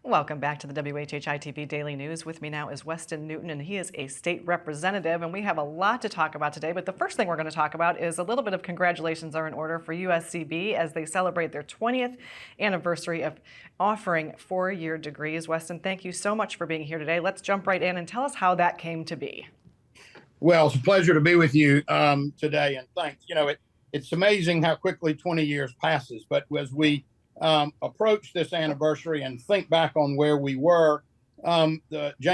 Welcome back to the WHHI-TV Daily News. With me now is Weston Newton, and he is a state representative, and we have a lot to talk about today. But the first thing we're going to talk about is a little bit of congratulations are in order for USCB as they celebrate their 20th anniversary of offering four-year degrees. Weston, thank you so much for being here today. Let's jump right in and tell us how that came to be. Well, it's a pleasure to be with you today, and thanks. It's amazing how quickly 20 years passes, but as we approach this anniversary and think back on where we were, Jane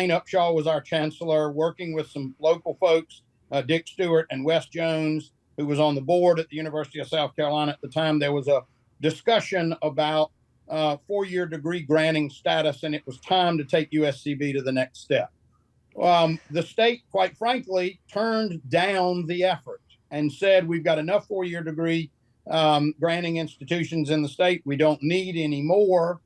Upshaw was our chancellor, working with some local folks, Dick Stewart and Wes Jones, who was on the board at the University of South Carolina at the time. There was a discussion about four-year degree granting status, and it was time to take USCB to the next step. The state, quite frankly, turned down the effort and said, we've got enough four-year degree granting institutions in the state. We don't need any more,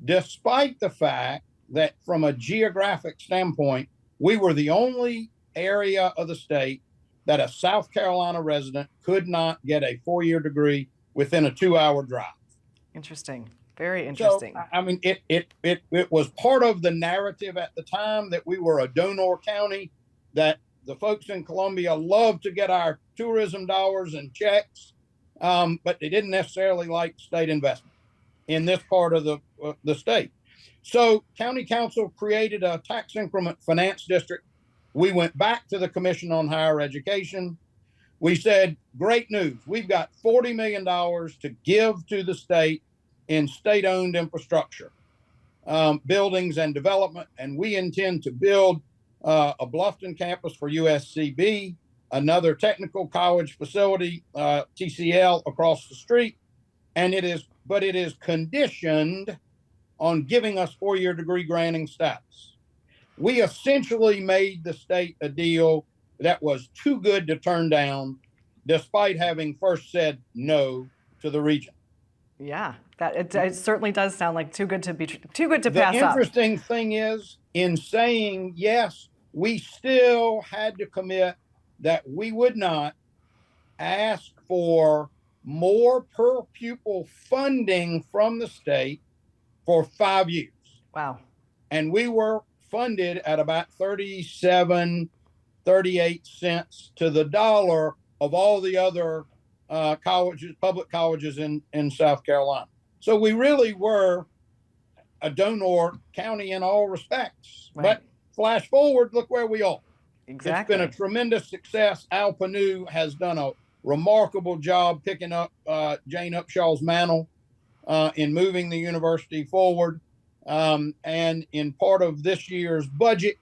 despite the fact that from a geographic standpoint, we were the only area of the state that a South Carolina resident could not get a four-year degree within a 2-hour drive. Interesting. Very interesting. So, I mean, it was part of the narrative at the time that we were a donor county, that the folks in Columbia loved to get our tourism dollars and checks, but they didn't necessarily like state investment in this part of the state. So county council created a tax increment finance district. We went back to the Commission on Higher Education. We said, great news. We've got $40 million to give to the state in state-owned infrastructure, buildings and development, and we intend to build a Bluffton campus for USCB, another technical college facility, TCL, across the street, and it is conditioned on giving us four-year degree granting status. We essentially made the state a deal that was too good to turn down, despite having first said no to the region. Yeah, it certainly does sound like too good to pass up. The interesting thing is, in saying yes, we still had to commit that we would not ask for more per pupil funding from the state for 5 years. Wow. And we were funded at about 38 cents to the dollar of all the other colleges, public colleges in South Carolina. So we really were a donor county in all respects. Right. But flash forward, look where we are. Exactly. It's been a tremendous success. Al Panu has done a remarkable job picking up Jane Upshaw's mantle in moving the university forward. And in part of this year's budget,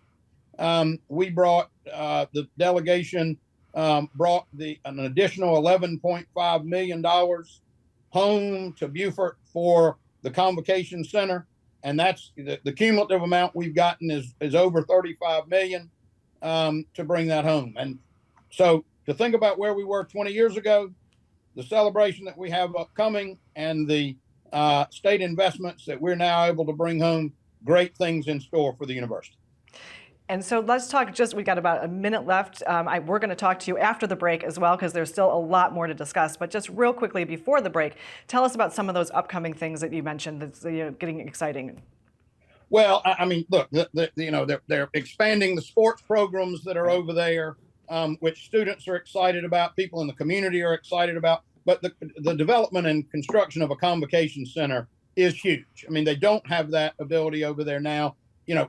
we brought the delegation brought an additional $11.5 million home to Beaufort for the Convocation Center. And that's the cumulative amount we've gotten is over $35 million to bring that home. And so to think about where we were 20 years ago, the celebration that we have upcoming, and the state investments that we're now able to bring home, great things in store for the university. And so let's talk, we got about a minute left. We're going to talk to you after the break as well, because there's still a lot more to discuss. But just real quickly before the break, tell us about some of those upcoming things that you mentioned that's getting exciting. Well, I mean, look, they're expanding the sports programs that are over there, which students are excited about, people in the community are excited about. But the development and construction of a convocation center is huge. I mean, they don't have that ability over there now.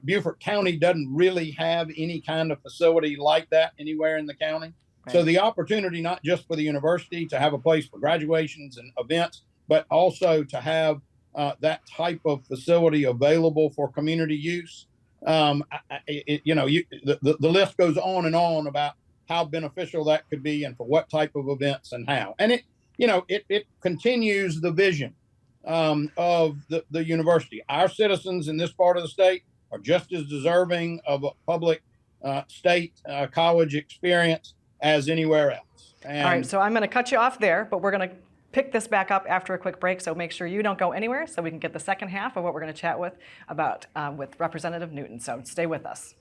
Beaufort County doesn't really have any kind of facility like that anywhere in the county. Right. So the opportunity, not just for the university to have a place for graduations and events, but also to have that type of facility available for community use. The list goes on and on about how beneficial that could be and for what type of events and how. And it continues the vision of the university. Our citizens in this part of the state are just as deserving of a public state college experience as anywhere else. And all right, so I'm going to cut you off there, but we're going to pick this back up after a quick break, so make sure you don't go anywhere so we can get the second half of what we're going to chat with Representative Newton. So stay with us.